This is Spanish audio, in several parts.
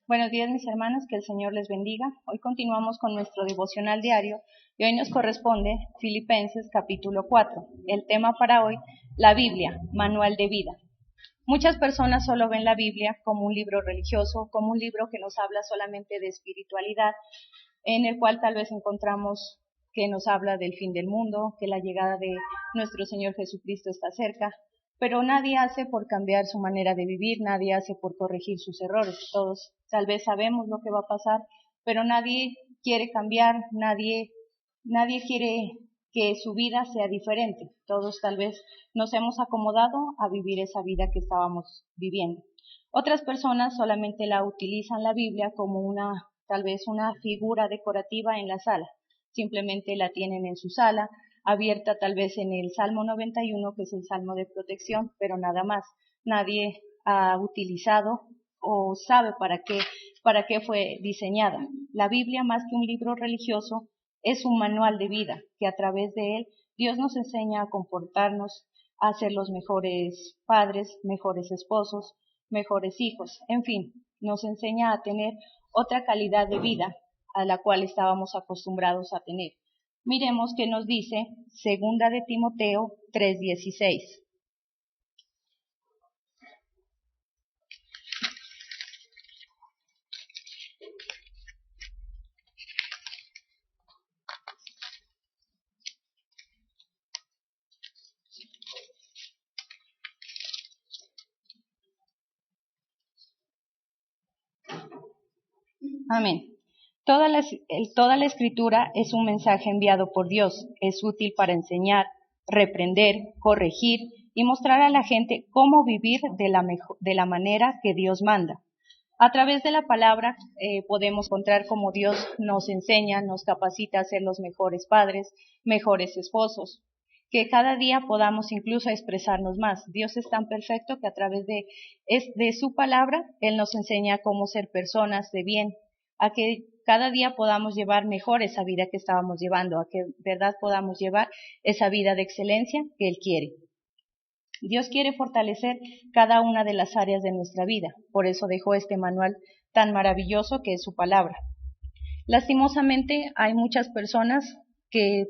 Buenos días, mis hermanos, que el Señor les bendiga. Hoy continuamos con nuestro devocional diario y hoy nos corresponde Filipenses capítulo 4. El tema para hoy, la Biblia, manual de vida. Muchas personas solo ven la Biblia como un libro religioso, como un libro que nos habla solamente de espiritualidad, en el cual tal vez encontramos que nos habla del fin del mundo, que la llegada de nuestro Señor Jesucristo está cerca, pero nadie hace por cambiar su manera de vivir, nadie hace por corregir sus errores. Todos tal vez sabemos lo que va a pasar, pero nadie quiere cambiar, nadie quiere que su vida sea diferente. Todos tal vez nos hemos acomodado a vivir esa vida que estábamos viviendo. Otras personas solamente la utilizan la Biblia como tal vez una figura decorativa en la sala. Simplemente la tienen en su sala, abierta tal vez en el Salmo 91, que es el Salmo de protección, pero nada más. Nadie ha utilizado o sabe para qué fue diseñada. La Biblia, más que un libro religioso, es un manual de vida, que a través de él Dios nos enseña a comportarnos, a ser los mejores padres, mejores esposos, mejores hijos, en fin, nos enseña a tener otra calidad de vida a la cual estábamos acostumbrados a tener. Miremos qué nos dice Segunda de Timoteo 3:16. Amén. Toda la escritura es un mensaje enviado por Dios. Es útil para enseñar, reprender, corregir y mostrar a la gente cómo vivir de la manera que Dios manda. A través de la palabra podemos encontrar cómo Dios nos enseña, nos capacita a ser los mejores padres, mejores esposos, que cada día podamos incluso expresarnos más. Dios es tan perfecto que a través de su palabra, Él nos enseña cómo ser personas de bien, a que cada día podamos llevar mejor esa vida que estábamos llevando, a que de verdad podamos llevar esa vida de excelencia que Él quiere. Dios quiere fortalecer cada una de las áreas de nuestra vida, por eso dejó este manual tan maravilloso que es su palabra. Lastimosamente hay muchas personas que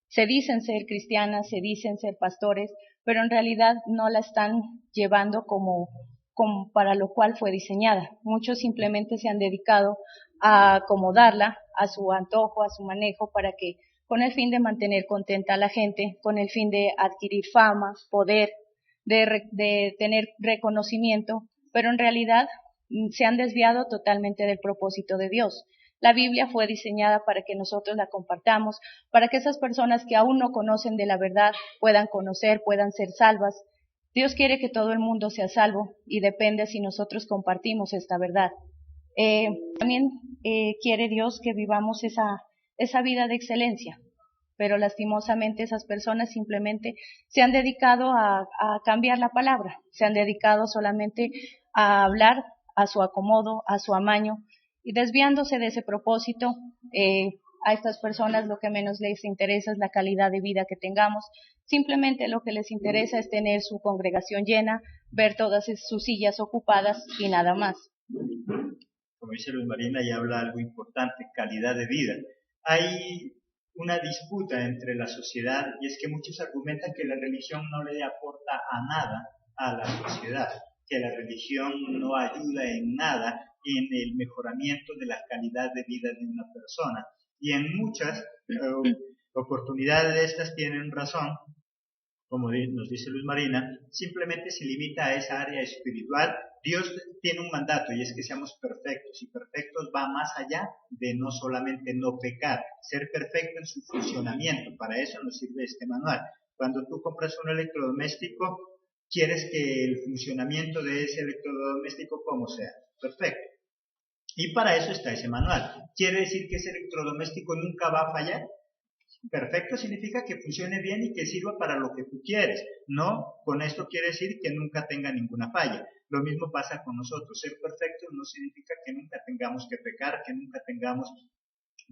se dicen ser cristianas, se dicen ser pastores, pero en realidad no la están llevando como para lo cual fue diseñada. Muchos simplemente se han dedicado a acomodarla a su antojo, a su manejo, para que con el fin de mantener contenta a la gente, con el fin de adquirir fama, poder, de tener reconocimiento, pero en realidad se han desviado totalmente del propósito de Dios. La Biblia fue diseñada para que nosotros la compartamos, para que esas personas que aún no conocen de la verdad puedan conocer, puedan ser salvas. Dios quiere que todo el mundo sea salvo y depende si nosotros compartimos esta verdad. También quiere Dios que vivamos esa vida de excelencia, pero lastimosamente esas personas simplemente se han dedicado a cambiar la palabra, se han dedicado solamente a hablar a su acomodo, a su amaño, y desviándose de ese propósito. A estas personas lo que menos les interesa es la calidad de vida que tengamos, simplemente lo que les interesa es tener su congregación llena, ver todas sus sillas ocupadas y nada más. Como dice Luz Marina, y habla algo importante, calidad de vida. Hay una disputa entre la sociedad, y es que muchos argumentan que la religión no le aporta a nada a la sociedad, que la religión no ayuda en nada en el mejoramiento de la calidad de vida de una persona. Y en muchas oportunidades de estas tienen razón, como nos dice Luz Marina, simplemente se limita a esa área espiritual. Dios tiene un mandato y es que seamos perfectos, y perfectos va más allá de no solamente no pecar, ser perfecto en su funcionamiento. Para eso nos sirve este manual. Cuando tú compras un electrodoméstico, quieres que el funcionamiento de ese electrodoméstico como sea, perfecto. Y para eso está ese manual. ¿Quiere decir que ese electrodoméstico nunca va a fallar? Perfecto significa que funcione bien y que sirva para lo que tú quieres. No, con esto quiere decir que nunca tenga ninguna falla. Lo mismo pasa con nosotros. Ser perfectos no significa que nunca tengamos que pecar, que nunca tengamos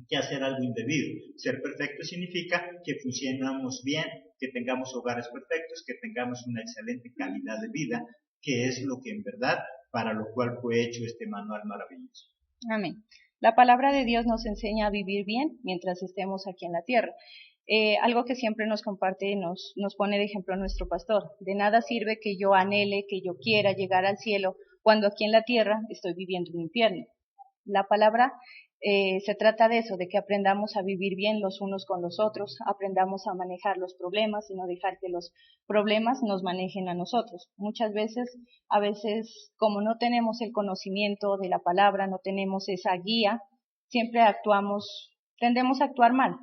que hacer algo indebido. Ser perfecto significa que funcionamos bien, que tengamos hogares perfectos, que tengamos una excelente calidad de vida, que es lo que en verdad para lo cual fue hecho este manual maravilloso. Amén. La palabra de Dios nos enseña a vivir bien mientras estemos aquí en la tierra. Algo que siempre nos comparte y nos pone de ejemplo nuestro pastor. De nada sirve que yo anhele, que yo quiera llegar al cielo cuando aquí en la tierra estoy viviendo un infierno. La palabra se trata de eso, de que aprendamos a vivir bien los unos con los otros, aprendamos a manejar los problemas y no dejar que los problemas nos manejen a nosotros. Muchas veces, como no tenemos el conocimiento de la palabra, no tenemos esa guía, siempre tendemos a actuar mal.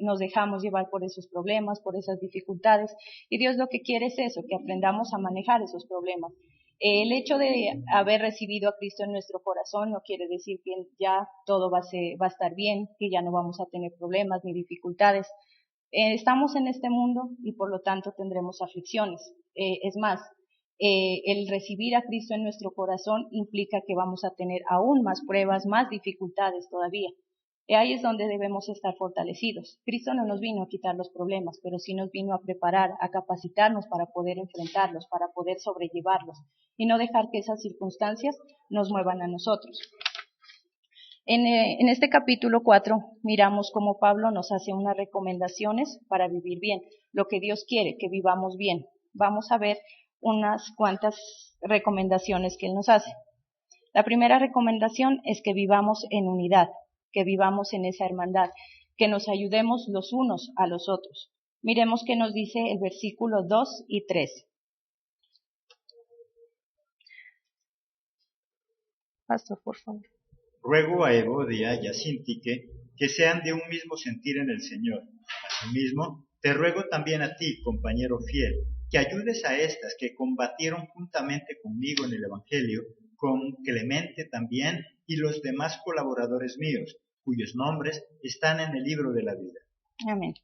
Nos dejamos llevar por esos problemas, por esas dificultades, y Dios lo que quiere es eso, que aprendamos a manejar esos problemas. El hecho de haber recibido a Cristo en nuestro corazón no quiere decir que ya todo va a estar bien, que ya no vamos a tener problemas ni dificultades. Estamos en este mundo y por lo tanto tendremos aflicciones. Es más, el recibir a Cristo en nuestro corazón implica que vamos a tener aún más pruebas, más dificultades todavía. Ahí es donde debemos estar fortalecidos. Cristo no nos vino a quitar los problemas, pero sí nos vino a preparar, a capacitarnos para poder enfrentarlos, para poder sobrellevarlos y no dejar que esas circunstancias nos muevan a nosotros. En este capítulo 4 miramos cómo Pablo nos hace unas recomendaciones para vivir bien, lo que Dios quiere, que vivamos bien. Vamos a ver unas cuantas recomendaciones que Él nos hace. La primera recomendación es que vivamos en unidad, que vivamos en esa hermandad, que nos ayudemos los unos a los otros. Miremos qué nos dice el versículo 2 y 3. Pastor, por favor. Ruego a Evodia y a Síntique que sean de un mismo sentir en el Señor. Asimismo, te ruego también a ti, compañero fiel, que ayudes a estas que combatieron juntamente conmigo en el Evangelio, con Clemente también y los demás colaboradores míos, cuyos nombres están en el libro de la vida. Amén.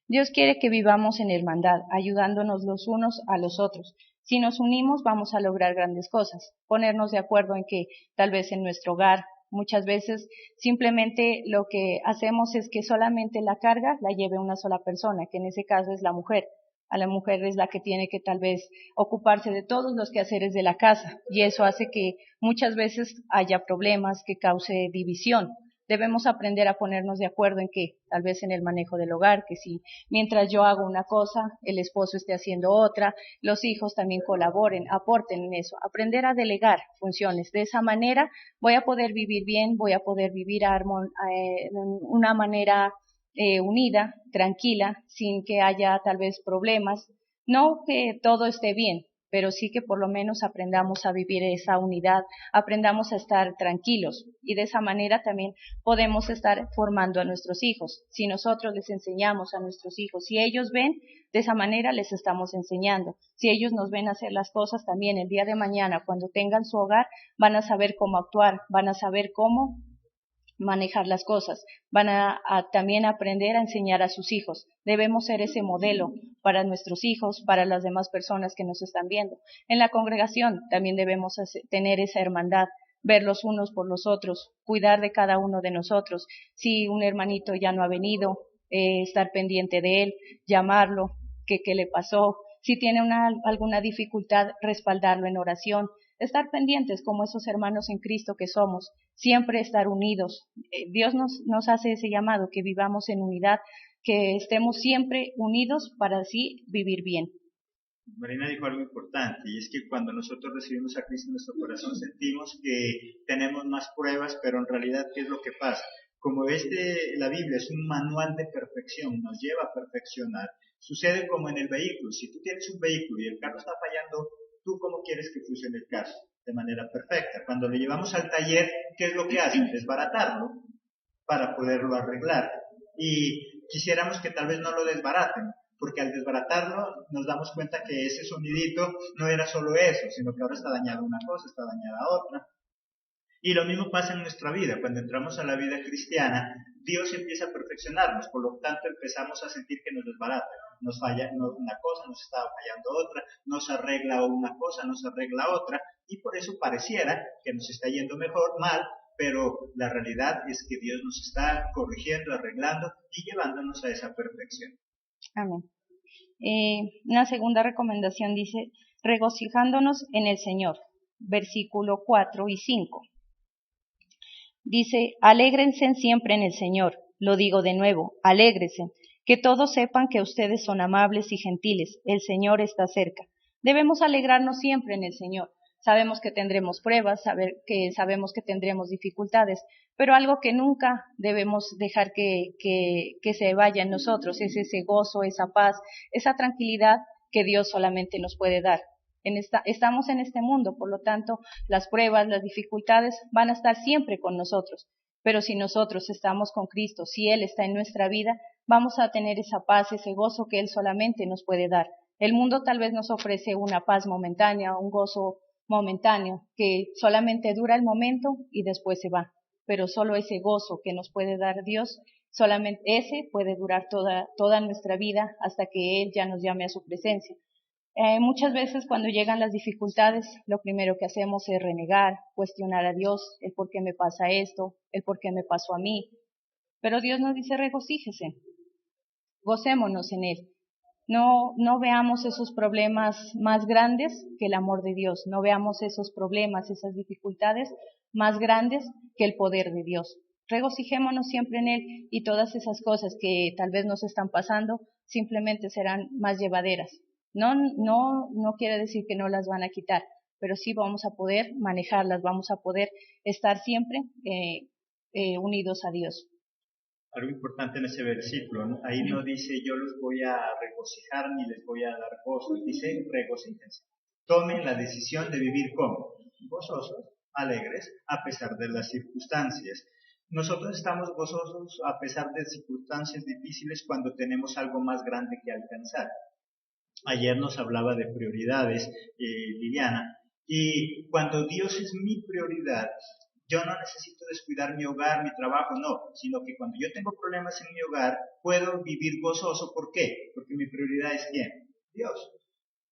Dios quiere que vivamos en hermandad, ayudándonos los unos a los otros. Si nos unimos, vamos a lograr grandes cosas. Ponernos de acuerdo en que tal vez en nuestro hogar, muchas veces simplemente lo que hacemos es que solamente la carga la lleve una sola persona, que en ese caso es la mujer. A la mujer es la que tiene que tal vez ocuparse de todos los quehaceres de la casa, y eso hace que muchas veces haya problemas, que cause división. Debemos aprender a ponernos de acuerdo en que, tal vez en el manejo del hogar, que si mientras yo hago una cosa, el esposo esté haciendo otra, los hijos también colaboren, aporten en eso. Aprender a delegar funciones. De esa manera voy a poder vivir bien, voy a poder vivir de una manera unida, tranquila, sin que haya tal vez problemas. No que todo esté bien, pero sí que por lo menos aprendamos a vivir esa unidad, aprendamos a estar tranquilos, y de esa manera también podemos estar formando a nuestros hijos. Si nosotros les enseñamos a nuestros hijos, si ellos ven, de esa manera les estamos enseñando. Si ellos nos ven hacer las cosas también el día de mañana, cuando tengan su hogar, van a saber cómo actuar, van a saber cómo manejar las cosas, van a también aprender a enseñar a sus hijos. Debemos ser ese modelo para nuestros hijos, para las demás personas que nos están viendo. En la congregación también debemos tener esa hermandad, ver los unos por los otros, cuidar de cada uno de nosotros. Si un hermanito ya no ha venido, estar pendiente de él, llamarlo, qué le pasó. Si tiene alguna dificultad, respaldarlo en oración. Estar pendientes como esos hermanos en Cristo que somos, siempre estar unidos. Dios nos hace ese llamado, que vivamos en unidad, que estemos siempre unidos para así vivir bien. Marina dijo algo importante, y es que cuando nosotros recibimos a Cristo en nuestro corazón sentimos que tenemos más pruebas, pero en realidad, ¿qué es lo que pasa? Como la Biblia es un manual de perfección, nos lleva a perfeccionar, sucede como en el vehículo. Si tú tienes un vehículo y el carro está fallando, ¿tú cómo quieres que funcione el carro? De manera perfecta. Cuando lo llevamos al taller, ¿qué es lo que hacen? Desbaratarlo para poderlo arreglar. Y quisiéramos que tal vez no lo desbaraten, porque al desbaratarlo nos damos cuenta que ese sonidito no era solo eso, sino que ahora está dañada una cosa, está dañada otra. Y lo mismo pasa en nuestra vida. Cuando entramos a la vida cristiana, Dios empieza a perfeccionarnos, por lo tanto empezamos a sentir que nos desbarata. Nos falla una cosa, nos está fallando otra, nos arregla una cosa, nos arregla otra, y por eso pareciera que nos está yendo mejor, mal, pero la realidad es que Dios nos está corrigiendo, arreglando y llevándonos a esa perfección. Amén. Una segunda recomendación dice, regocijándonos en el Señor. versículo 4 y 5. Dice, alégrense siempre en el Señor. Lo digo de nuevo, alégrense. Que todos sepan que ustedes son amables y gentiles. El Señor está cerca. Debemos alegrarnos siempre en el Señor. Sabemos que tendremos pruebas, sabemos que tendremos dificultades, pero algo que nunca debemos dejar que se vaya en nosotros es ese gozo, esa paz, esa tranquilidad que Dios solamente nos puede dar. Estamos en este mundo, por lo tanto, las pruebas, las dificultades van a estar siempre con nosotros. Pero si nosotros estamos con Cristo, si Él está en nuestra vida, vamos a tener esa paz, ese gozo que Él solamente nos puede dar. El mundo tal vez nos ofrece una paz momentánea, un gozo momentáneo, que solamente dura el momento y después se va. Pero solo ese gozo que nos puede dar Dios, solamente ese puede durar toda nuestra vida hasta que Él ya nos llame a su presencia. Muchas veces cuando llegan las dificultades, lo primero que hacemos es renegar, cuestionar a Dios, el por qué me pasa esto, el por qué me pasó a mí. Pero Dios nos dice, regocíjese, gocémonos en Él. No veamos esos problemas más grandes que el amor de Dios, no veamos esos problemas, esas dificultades más grandes que el poder de Dios. Regocijémonos siempre en Él y todas esas cosas que tal vez nos están pasando simplemente serán más llevaderas. No quiere decir que no las van a quitar, pero sí vamos a poder manejarlas, vamos a poder estar siempre unidos a Dios. Algo importante en ese versículo, ¿no? Ahí no dice yo los voy a regocijar ni les voy a dar gozo, dice regocíjense. Tomen la decisión de vivir como gozosos, alegres, a pesar de las circunstancias. Nosotros estamos gozosos a pesar de circunstancias difíciles cuando tenemos algo más grande que alcanzar. Ayer nos hablaba de prioridades, Liliana, y cuando Dios es mi prioridad, yo no necesito descuidar mi hogar, mi trabajo, no, sino que cuando yo tengo problemas en mi hogar, puedo vivir gozoso. ¿Por qué? Porque mi prioridad es ¿quién? Dios.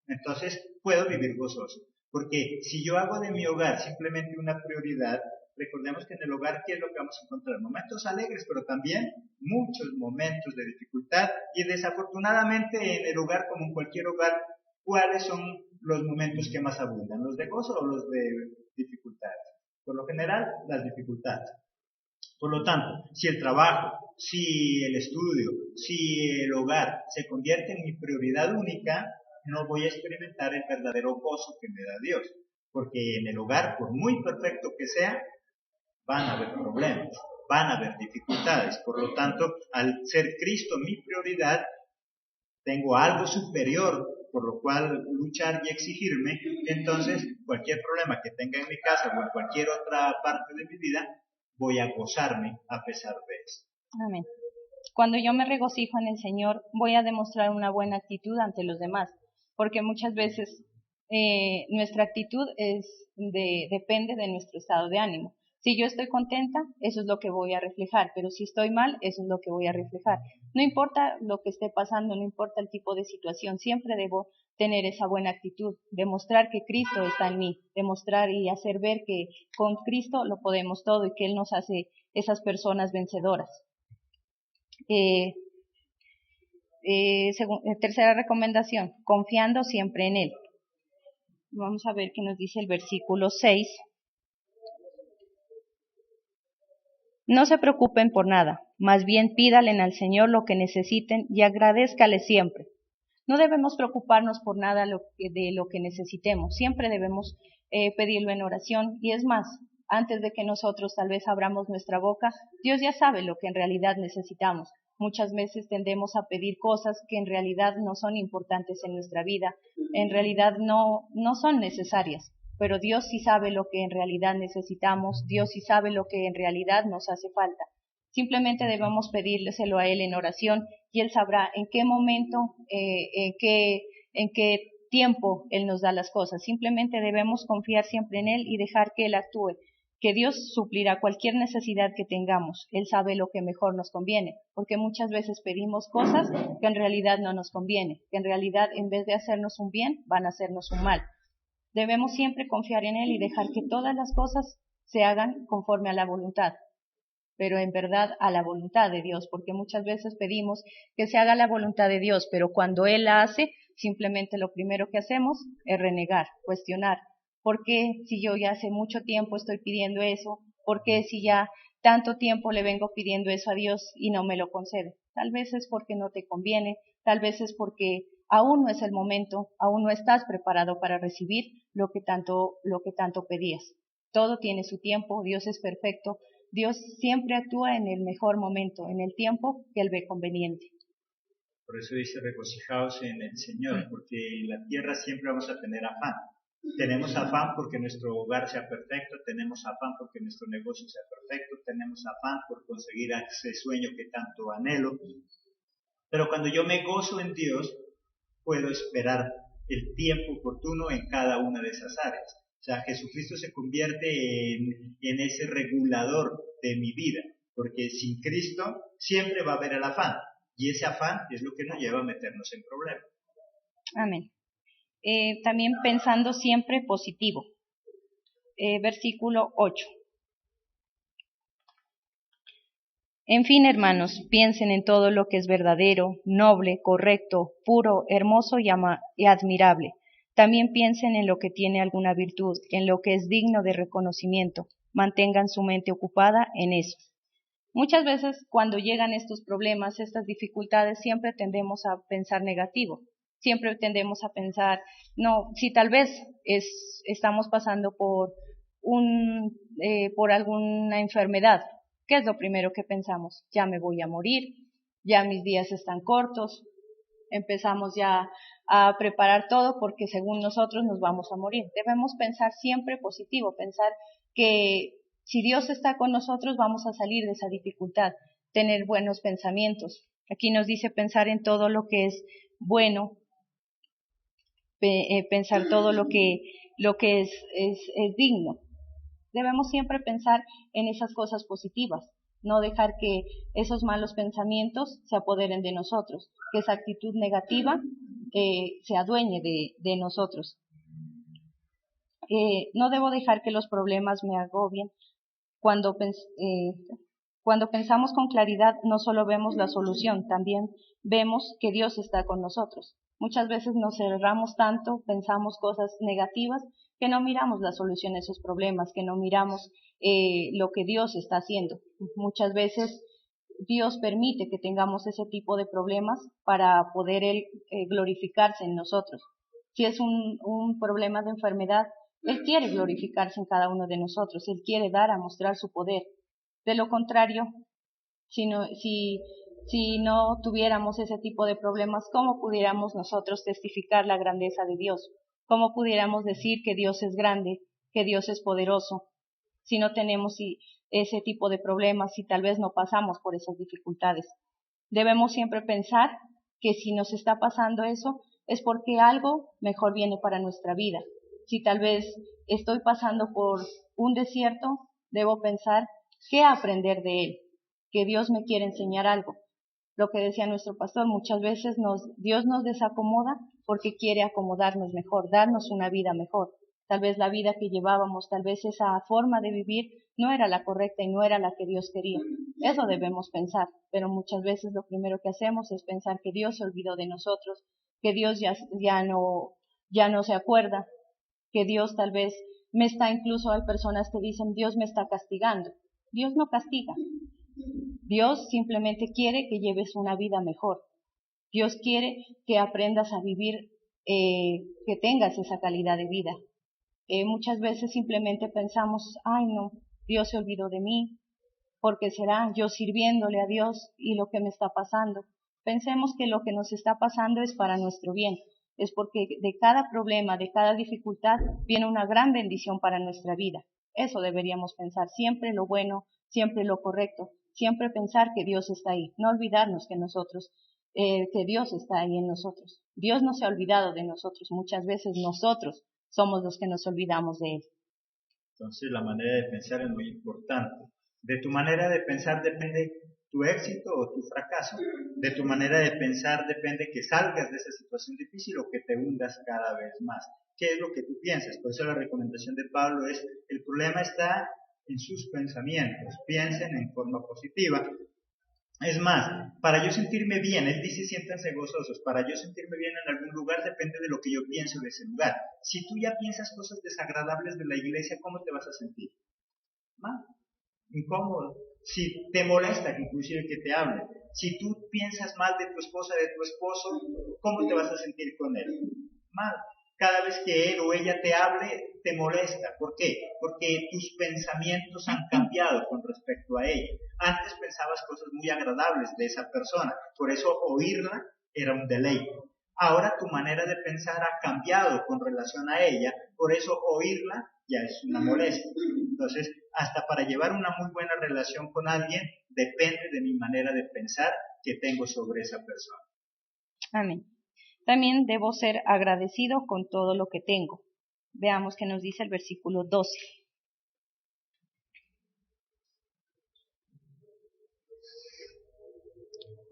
Entonces, puedo vivir gozoso. Porque si yo hago de mi hogar simplemente una prioridad, recordemos que en el hogar, ¿qué es lo que vamos a encontrar? Momentos alegres, pero también muchos momentos de dificultad. Y desafortunadamente en el hogar, como en cualquier hogar, ¿cuáles son los momentos que más abundan? ¿Los de gozo o los de dificultad? Por lo general, las dificultades. Por lo tanto, si el trabajo, si el estudio, si el hogar se convierte en mi prioridad única, no voy a experimentar el verdadero gozo que me da Dios. Porque en el hogar, por muy perfecto que sea, van a haber problemas, van a haber dificultades. Por lo tanto, al ser Cristo mi prioridad, tengo algo superior por lo cual luchar y exigirme, entonces cualquier problema que tenga en mi casa o en cualquier otra parte de mi vida, voy a gozarme a pesar de eso. Amén. Cuando yo me regocijo en el Señor, voy a demostrar una buena actitud ante los demás, porque muchas veces nuestra actitud depende de nuestro estado de ánimo. Si yo estoy contenta, eso es lo que voy a reflejar, pero si estoy mal, eso es lo que voy a reflejar. No importa lo que esté pasando, no importa el tipo de situación, siempre debo tener esa buena actitud, demostrar que Cristo está en mí, demostrar y hacer ver que con Cristo lo podemos todo y que Él nos hace esas personas vencedoras. Tercera recomendación, confiando siempre en Él. Vamos a ver qué nos dice el versículo 6. No se preocupen por nada, más bien pídalen al Señor lo que necesiten y agradézcale siempre. No debemos preocuparnos por nada de lo que necesitemos, siempre debemos pedirlo en oración y es más, antes de que nosotros tal vez abramos nuestra boca, Dios ya sabe lo que en realidad necesitamos. Muchas veces tendemos a pedir cosas que en realidad no son importantes en nuestra vida, en realidad no son necesarias. Pero Dios sí sabe lo que en realidad necesitamos, Dios sí sabe lo que en realidad nos hace falta. Simplemente debemos pedírselo a Él en oración y Él sabrá en qué momento, en qué tiempo Él nos da las cosas. Simplemente debemos confiar siempre en Él y dejar que Él actúe, que Dios suplirá cualquier necesidad que tengamos. Él sabe lo que mejor nos conviene, porque muchas veces pedimos cosas que en realidad no nos conviene, que en realidad en vez de hacernos un bien, van a hacernos un mal. Debemos siempre confiar en Él y dejar que todas las cosas se hagan conforme a la voluntad, pero en verdad a la voluntad de Dios, porque muchas veces pedimos que se haga la voluntad de Dios, pero cuando Él la hace, simplemente lo primero que hacemos es renegar, cuestionar, ¿Por qué si yo ya hace mucho tiempo estoy pidiendo eso? ¿Por qué si ya tanto tiempo le vengo pidiendo eso a Dios y no me lo concede? Tal vez es porque no te conviene, tal vez es porque aún no es el momento, aún no estás preparado para recibir lo que tanto pedías. Todo tiene su tiempo, Dios es perfecto, Dios siempre actúa en el mejor momento, en el tiempo que Él ve conveniente. Por eso dice regocijaos en el Señor, porque en la tierra siempre vamos a tener afán. Tenemos afán porque nuestro hogar sea perfecto, tenemos afán porque nuestro negocio sea perfecto, tenemos afán por conseguir ese sueño que tanto anhelo. Pero cuando yo me gozo en Dios, puedo esperar el tiempo oportuno en cada una de esas áreas. O sea, Jesucristo se convierte en ese regulador de mi vida, porque sin Cristo siempre va a haber el afán, y ese afán es lo que nos lleva a meternos en problemas. Amén. También pensando siempre positivo. Versículo 8. En fin, hermanos, piensen en todo lo que es verdadero, noble, correcto, puro, hermoso y admirable. También piensen en lo que tiene alguna virtud, en lo que es digno de reconocimiento. Mantengan su mente ocupada en eso. Muchas veces cuando llegan estos problemas, estas dificultades, siempre tendemos a pensar negativo. Siempre tendemos a pensar, no, si tal vez estamos pasando por alguna enfermedad, ¿qué es lo primero que pensamos? Ya me voy a morir, ya mis días están cortos, empezamos ya a preparar todo porque según nosotros nos vamos a morir. Debemos pensar siempre positivo, pensar que si Dios está con nosotros vamos a salir de esa dificultad, tener buenos pensamientos. Aquí nos dice pensar en todo lo que es bueno, pensar todo lo que es digno. Debemos siempre pensar en esas cosas positivas, no dejar que esos malos pensamientos se apoderen de nosotros, que esa actitud negativa se adueñe de nosotros. No debo dejar que los problemas me agobien. Cuando pensamos con claridad, no solo vemos la solución, también vemos que Dios está con nosotros. Muchas veces nos cerramos tanto, pensamos cosas negativas, que no miramos la solución a esos problemas, que no miramos lo que Dios está haciendo. Muchas veces Dios permite que tengamos ese tipo de problemas para poder Él glorificarse en nosotros. Si es un problema de enfermedad, Él quiere glorificarse en cada uno de nosotros, Él quiere dar a mostrar su poder. De lo contrario, si no tuviéramos ese tipo de problemas, ¿cómo pudiéramos nosotros testificar la grandeza de Dios? ¿Cómo pudiéramos decir que Dios es grande, que Dios es poderoso, si no tenemos ese tipo de problemas, si tal vez no pasamos por esas dificultades? Debemos siempre pensar que si nos está pasando eso, es porque algo mejor viene para nuestra vida. Si tal vez estoy pasando por un desierto, debo pensar qué aprender de él, que Dios me quiere enseñar algo. Lo que decía nuestro pastor, muchas veces Dios nos desacomoda porque quiere acomodarnos mejor, darnos una vida mejor. Tal vez la vida que llevábamos, tal vez esa forma de vivir no era la correcta y no era la que Dios quería. Eso debemos pensar, pero muchas veces lo primero que hacemos es pensar que Dios se olvidó de nosotros, que Dios ya no se acuerda, que Dios tal vez incluso hay personas que dicen Dios me está castigando. Dios no castiga. Dios simplemente quiere que lleves una vida mejor. Dios quiere que aprendas a vivir, que tengas esa calidad de vida. Muchas veces simplemente pensamos, ay no, Dios se olvidó de mí, porque será yo sirviéndole a Dios y lo que me está pasando. Pensemos que lo que nos está pasando es para nuestro bien, es porque de cada problema, de cada dificultad, viene una gran bendición para nuestra vida. Eso deberíamos pensar, siempre lo bueno, siempre lo correcto, siempre pensar que Dios está ahí, no olvidarnos que Dios está ahí en nosotros. Dios no se ha olvidado de nosotros, muchas veces nosotros somos los que nos olvidamos de Él. Entonces la manera de pensar es muy importante. De tu manera de pensar depende tu éxito o tu fracaso. De tu manera de pensar depende que salgas de esa situación difícil o que te hundas cada vez más. ¿Qué es lo que tú piensas? Por eso la recomendación de Pablo es, el problema está en sus pensamientos. Piensen en forma positiva. Es más, para yo sentirme bien, él dice siéntanse gozosos, para yo sentirme bien en algún lugar depende de lo que yo pienso de ese lugar. Si tú ya piensas cosas desagradables de la iglesia, ¿cómo te vas a sentir? Mal, incómodo. Si te molesta inclusive que te hable, si tú piensas mal de tu esposa, de tu esposo, ¿cómo te vas a sentir con él? Mal. Cada vez que él o ella te hable, te molesta. ¿Por qué? Porque tus pensamientos han cambiado con respecto a ella. Antes pensabas cosas muy agradables de esa persona, por eso oírla era un deleite. Ahora tu manera de pensar ha cambiado con relación a ella, por eso oírla ya es una molestia. Entonces, hasta para llevar una muy buena relación con alguien, depende de mi manera de pensar que tengo sobre esa persona. Amén. También debo ser agradecido con todo lo que tengo. Veamos qué nos dice el versículo 12.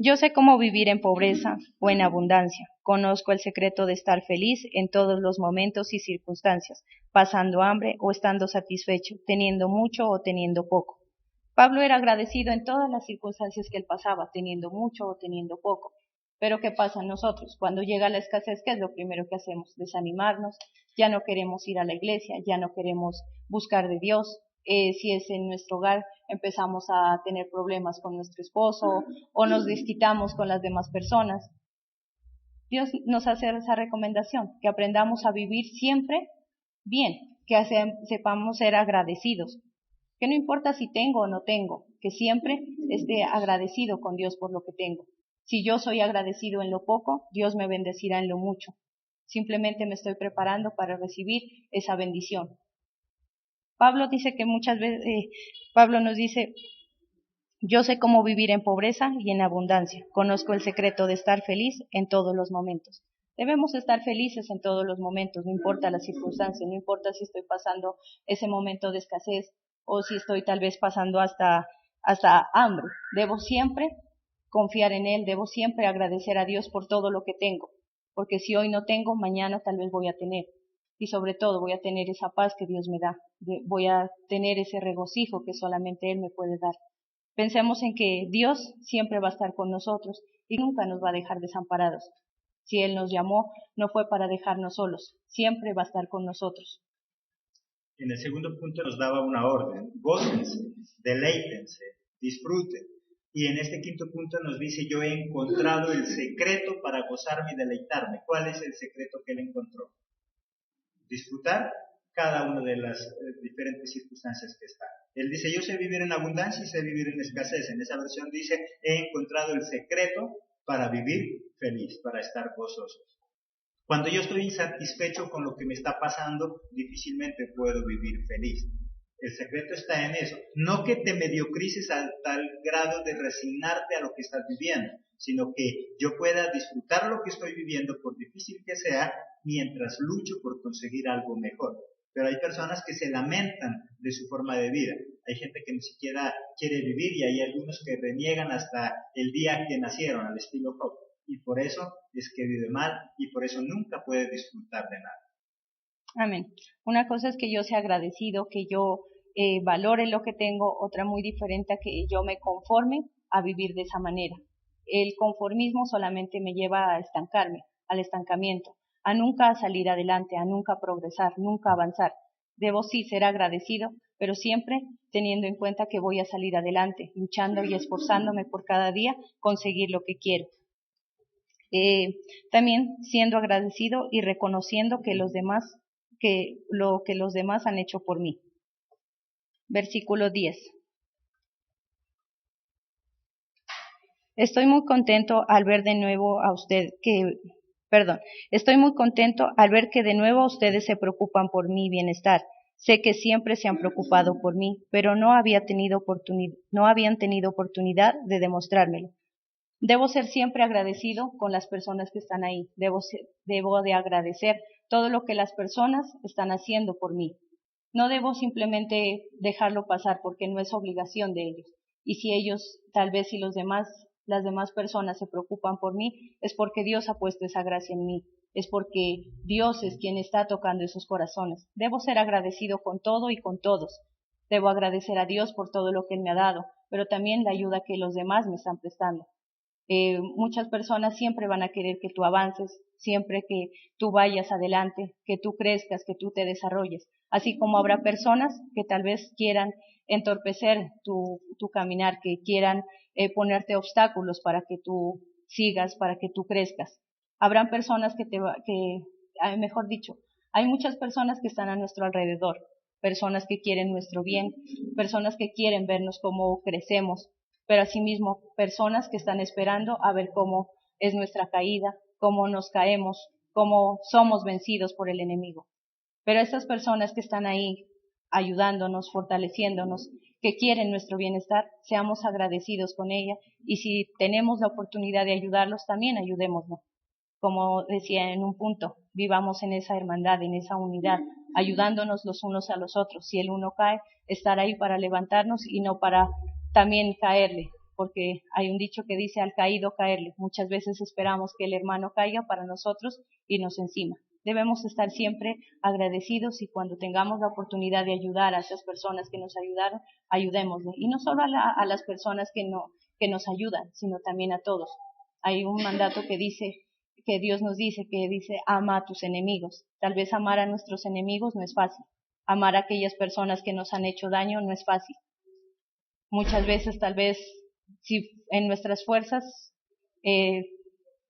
Yo sé cómo vivir en pobreza o en abundancia. Conozco el secreto de estar feliz en todos los momentos y circunstancias, pasando hambre o estando satisfecho, teniendo mucho o teniendo poco. Pablo era agradecido en todas las circunstancias que él pasaba, teniendo mucho o teniendo poco. Pero ¿qué pasa en nosotros? Cuando llega la escasez, ¿qué es lo primero que hacemos? Desanimarnos, ya no queremos ir a la iglesia, ya no queremos buscar de Dios. Si es en nuestro hogar, empezamos a tener problemas con nuestro esposo o nos desquitamos con las demás personas. Dios nos hace esa recomendación, que aprendamos a vivir siempre bien, que sepamos ser agradecidos, que no importa si tengo o no tengo, que siempre esté agradecido con Dios por lo que tengo. Si yo soy agradecido en lo poco, Dios me bendecirá en lo mucho. Simplemente me estoy preparando para recibir esa bendición. Pablo dice que muchas veces, Pablo nos dice, yo sé cómo vivir en pobreza y en abundancia. Conozco el secreto de estar feliz en todos los momentos. Debemos estar felices en todos los momentos, no importa la circunstancia, no importa si estoy pasando ese momento de escasez o si estoy tal vez pasando hasta hambre. Debo siempre confiar en Él, debo siempre agradecer a Dios por todo lo que tengo, porque si hoy no tengo, mañana tal vez voy a tener. Y sobre todo voy a tener esa paz que Dios me da, voy a tener ese regocijo que solamente Él me puede dar. Pensemos en que Dios siempre va a estar con nosotros y nunca nos va a dejar desamparados. Si Él nos llamó, no fue para dejarnos solos, siempre va a estar con nosotros. En el segundo punto nos daba una orden: gócense, deleítense, disfruten. Y en este quinto punto nos dice: yo he encontrado el secreto para gozarme y deleitarme. ¿Cuál es el secreto que él encontró? Disfrutar cada una de las diferentes circunstancias que está. Él dice: yo sé vivir en abundancia y sé vivir en escasez. En esa versión dice: he encontrado el secreto para vivir feliz, para estar gozosos. Cuando yo estoy insatisfecho con lo que me está pasando, difícilmente puedo vivir feliz. El secreto está en eso. No que te mediocrices a tal grado de resignarte a lo que estás viviendo, sino que yo pueda disfrutar lo que estoy viviendo, por difícil que sea, mientras lucho por conseguir algo mejor. Pero hay personas que se lamentan de su forma de vida. Hay gente que ni siquiera quiere vivir y hay algunos que reniegan hasta el día que nacieron, al estilo Job. Y por eso es que vive mal y por eso nunca puede disfrutar de nada. Amén. Una cosa es que yo sea agradecido, que yo valore lo que tengo, otra muy diferente a que yo me conforme a vivir de esa manera. El conformismo solamente me lleva a estancarme, al estancamiento, a nunca salir adelante, a nunca progresar, nunca avanzar. Debo sí ser agradecido, pero siempre teniendo en cuenta que voy a salir adelante, luchando y esforzándome por cada día conseguir lo que quiero. También siendo agradecido y reconociendo que lo que los demás han hecho por mí. Versículo 10. Estoy muy contento al ver de nuevo a usted estoy muy contento al ver que de nuevo ustedes se preocupan por mi bienestar. Sé que siempre se han preocupado por mí, pero no habían tenido oportunidad de demostrármelo. Debo ser siempre agradecido con las personas que están ahí. Debo de agradecer todo lo que las personas están haciendo por mí. No debo simplemente dejarlo pasar porque no es obligación de ellos. Y si ellos, tal vez si las demás personas se preocupan por mí, es porque Dios ha puesto esa gracia en mí. Es porque Dios es quien está tocando esos corazones. Debo ser agradecido con todo y con todos. Debo agradecer a Dios por todo lo que Él me ha dado, pero también la ayuda que los demás me están prestando. Muchas personas siempre van a querer que tú avances, siempre que tú vayas adelante, que tú crezcas, que tú te desarrolles. Así como habrá personas que tal vez quieran entorpecer tu caminar, que quieran ponerte obstáculos para que tú sigas, para que tú crezcas. Habrán personas mejor dicho, hay muchas personas que están a nuestro alrededor, personas que quieren nuestro bien, personas que quieren vernos cómo crecemos, pero asimismo personas que están esperando a ver cómo es nuestra caída, cómo nos caemos, cómo somos vencidos por el enemigo. Pero estas personas que están ahí ayudándonos, fortaleciéndonos, que quieren nuestro bienestar, seamos agradecidos con ella y si tenemos la oportunidad de ayudarlos, también ayudémoslos. Como decía en un punto, vivamos en esa hermandad, en esa unidad, ayudándonos los unos a los otros. Si el uno cae, estar ahí para levantarnos y no para también caerle, porque hay un dicho que dice al caído caerle. Muchas veces esperamos que el hermano caiga para nosotros y nos encima. Debemos estar siempre agradecidos y cuando tengamos la oportunidad de ayudar a esas personas que nos ayudaron, ayudémosle. Y no solo a las personas que nos ayudan, sino también a todos. Hay un mandato que Dios nos dice, ama a tus enemigos. Tal vez amar a nuestros enemigos no es fácil. Amar a aquellas personas que nos han hecho daño no es fácil. Muchas veces tal vez si en nuestras fuerzas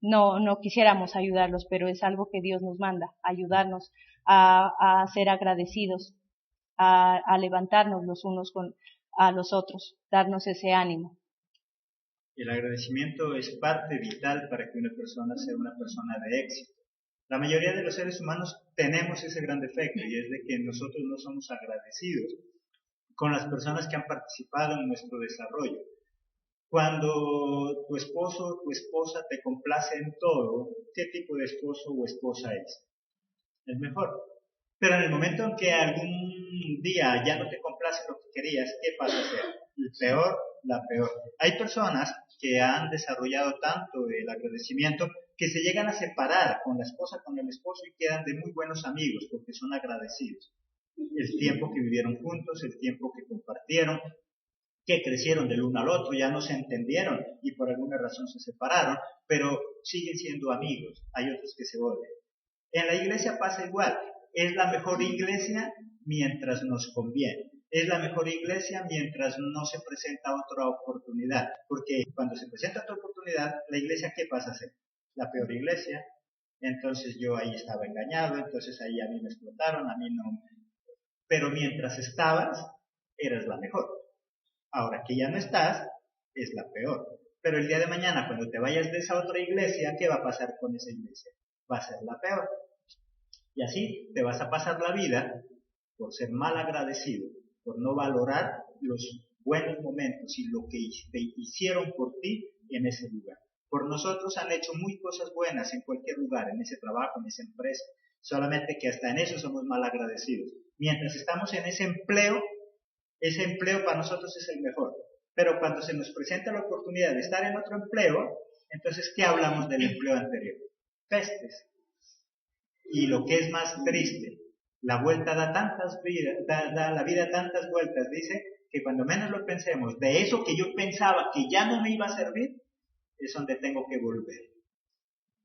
no quisiéramos ayudarlos, pero es algo que Dios nos manda, ayudarnos a ser agradecidos, a levantarnos los unos a los otros, darnos ese ánimo. El agradecimiento es parte vital para que una persona sea una persona de éxito. La mayoría de los seres humanos tenemos ese gran defecto y es de que nosotros no somos agradecidos con las personas que han participado en nuestro desarrollo. Cuando tu esposo o tu esposa te complace en todo, ¿qué tipo de esposo o esposa es? El mejor. Pero en el momento en que algún día ya no te complace lo que querías, ¿qué pasa a ser? El peor, la peor. Hay personas que han desarrollado tanto el agradecimiento que se llegan a separar con la esposa, con el esposo y quedan de muy buenos amigos porque son agradecidos. El tiempo que vivieron juntos, el tiempo que compartieron, que crecieron del uno al otro, ya no se entendieron y por alguna razón se separaron, pero siguen siendo amigos. Hay otros que se odian. En la iglesia pasa igual. Es la mejor iglesia mientras nos conviene. Es la mejor iglesia mientras no se presenta otra oportunidad. Porque cuando se presenta otra oportunidad, la iglesia, ¿qué pasa a ser? La peor iglesia. Entonces yo ahí estaba engañado, entonces ahí a mí me explotaron, a mí no. Pero mientras estabas, eras la mejor. Ahora que ya no estás, es la peor. Pero el día de mañana, cuando te vayas de esa otra iglesia, ¿qué va a pasar con esa iglesia? Va a ser la peor. Y así te vas a pasar la vida por ser mal agradecido, por no valorar los buenos momentos y lo que te hicieron por ti en ese lugar. Por nosotros han hecho muy cosas buenas en cualquier lugar, en ese trabajo, en esa empresa, solamente que hasta en eso somos mal agradecidos. Mientras estamos en ese empleo para nosotros es el mejor. Pero cuando se nos presenta la oportunidad de estar en otro empleo, entonces, ¿qué hablamos del empleo anterior? Pestes. Y lo que es más triste, la vuelta da la vida tantas vueltas, dice, que cuando menos lo pensemos, de eso que yo pensaba que ya no me iba a servir, es donde tengo que volver.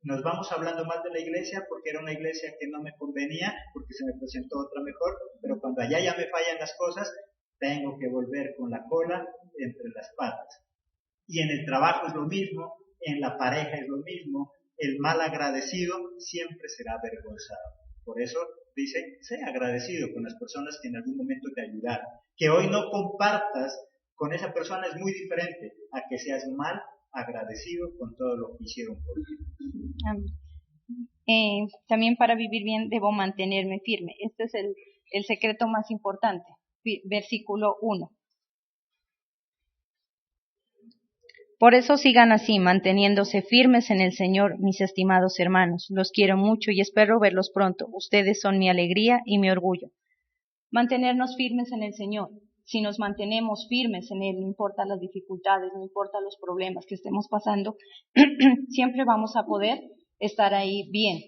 Nos vamos hablando más de la iglesia porque era una iglesia que no me convenía, porque se me presentó otra mejor, pero cuando allá ya me fallan las cosas, tengo que volver con la cola entre las patas. Y en el trabajo es lo mismo, en la pareja es lo mismo, el mal agradecido siempre será avergonzado. Por eso dice, sé agradecido con las personas que en algún momento te ayudaron. Que hoy no compartas con esa persona es muy diferente a que seas mal agradecido con todo lo que hicieron por ti. También para vivir bien debo mantenerme firme. Este es el secreto más importante. Versículo 1. Por eso sigan así, manteniéndose firmes en el Señor, mis estimados hermanos. Los quiero mucho y espero verlos pronto. Ustedes son mi alegría y mi orgullo. Mantenernos firmes en el Señor. Si nos mantenemos firmes en Él, no importa las dificultades, no importa los problemas que estemos pasando, siempre vamos a poder estar ahí bien.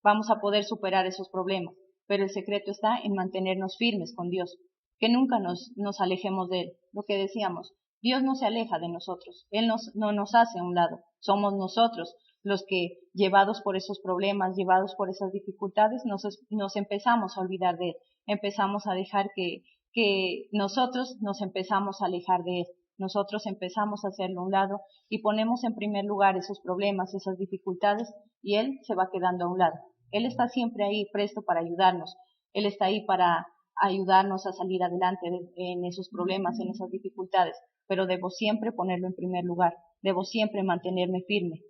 Vamos a poder superar esos problemas. Pero el secreto está en mantenernos firmes con Dios. Que nunca nos alejemos de Él. Lo que decíamos. Dios no se aleja de nosotros, Él no nos hace a un lado, somos nosotros los que, llevados por esos problemas, llevados por esas dificultades, nos empezamos a olvidar de Él, empezamos a dejar que nosotros nos empezamos a alejar de Él, nosotros empezamos a hacerlo a un lado y ponemos en primer lugar esos problemas, esas dificultades, y Él se va quedando a un lado. Él está siempre ahí presto para ayudarnos, Él está ahí para ayudarnos a salir adelante en esos problemas, en esas dificultades, pero debo siempre ponerlo en primer lugar, debo siempre mantenerme firme.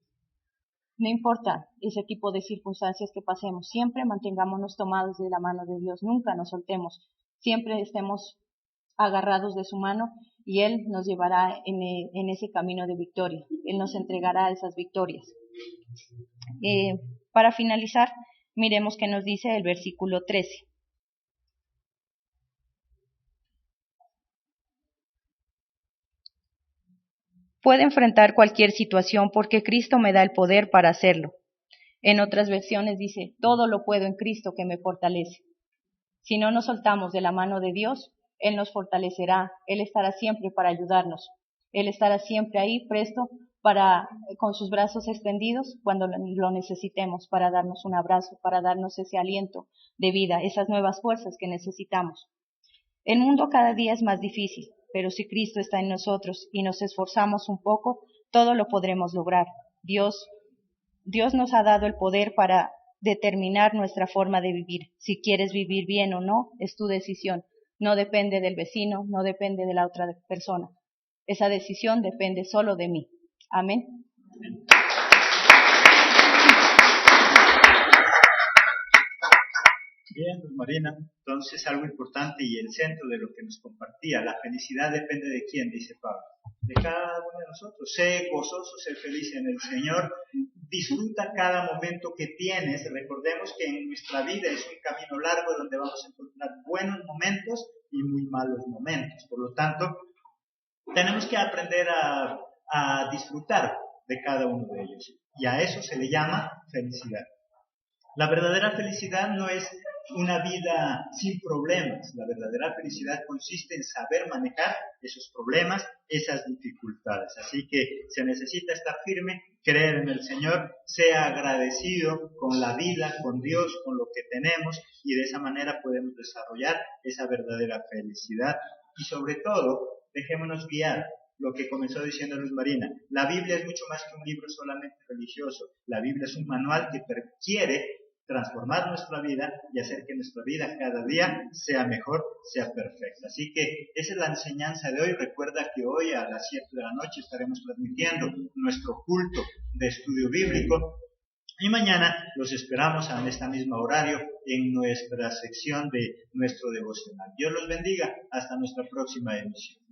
No importa ese tipo de circunstancias que pasemos, siempre mantengámonos tomados de la mano de Dios, nunca nos soltemos, siempre estemos agarrados de su mano y Él nos llevará en ese camino de victoria, Él nos entregará esas victorias. Para finalizar, miremos qué nos dice el versículo 13. Puedo enfrentar cualquier situación porque Cristo me da el poder para hacerlo. En otras versiones dice, todo lo puedo en Cristo que me fortalece. Si no nos soltamos de la mano de Dios, Él nos fortalecerá, Él estará siempre para ayudarnos, Él estará siempre ahí presto con sus brazos extendidos cuando lo necesitemos, para darnos un abrazo, para darnos ese aliento de vida, esas nuevas fuerzas que necesitamos. El mundo cada día es más difícil, pero si Cristo está en nosotros y nos esforzamos un poco, todo lo podremos lograr. Dios nos ha dado el poder para determinar nuestra forma de vivir. Si quieres vivir bien o no, es tu decisión. No depende del vecino, no depende de la otra persona. Esa decisión depende solo de mí. Amén. Bien, Luz Marina, entonces algo importante y el centro de lo que nos compartía, la felicidad depende de quién, dice Pablo, de cada uno de nosotros. Sé gozoso, sé feliz en el Señor, disfruta cada momento que tienes. Recordemos que en nuestra vida es un camino largo donde vamos a encontrar buenos momentos y muy malos momentos. Por lo tanto, tenemos que aprender a disfrutar de cada uno de ellos, y a eso se le llama felicidad. La verdadera felicidad no es una vida sin problemas. La verdadera felicidad consiste en saber manejar esos problemas, esas dificultades. Así que se necesita estar firme, creer en el Señor, sea agradecido con la vida, con Dios, con lo que tenemos, y de esa manera podemos desarrollar esa verdadera felicidad. Y sobre todo, dejémonos guiar. Lo que comenzó diciendo Luz Marina, la Biblia es mucho más que un libro solamente religioso. La Biblia es un manual que quiere transformar nuestra vida y hacer que nuestra vida cada día sea mejor, sea perfecta. Así que esa es la enseñanza de hoy. Recuerda que hoy a las 7 de la noche estaremos transmitiendo nuestro culto de estudio bíblico, y mañana los esperamos a este mismo horario en nuestra sección de nuestro devocional. Dios los bendiga. Hasta nuestra próxima emisión.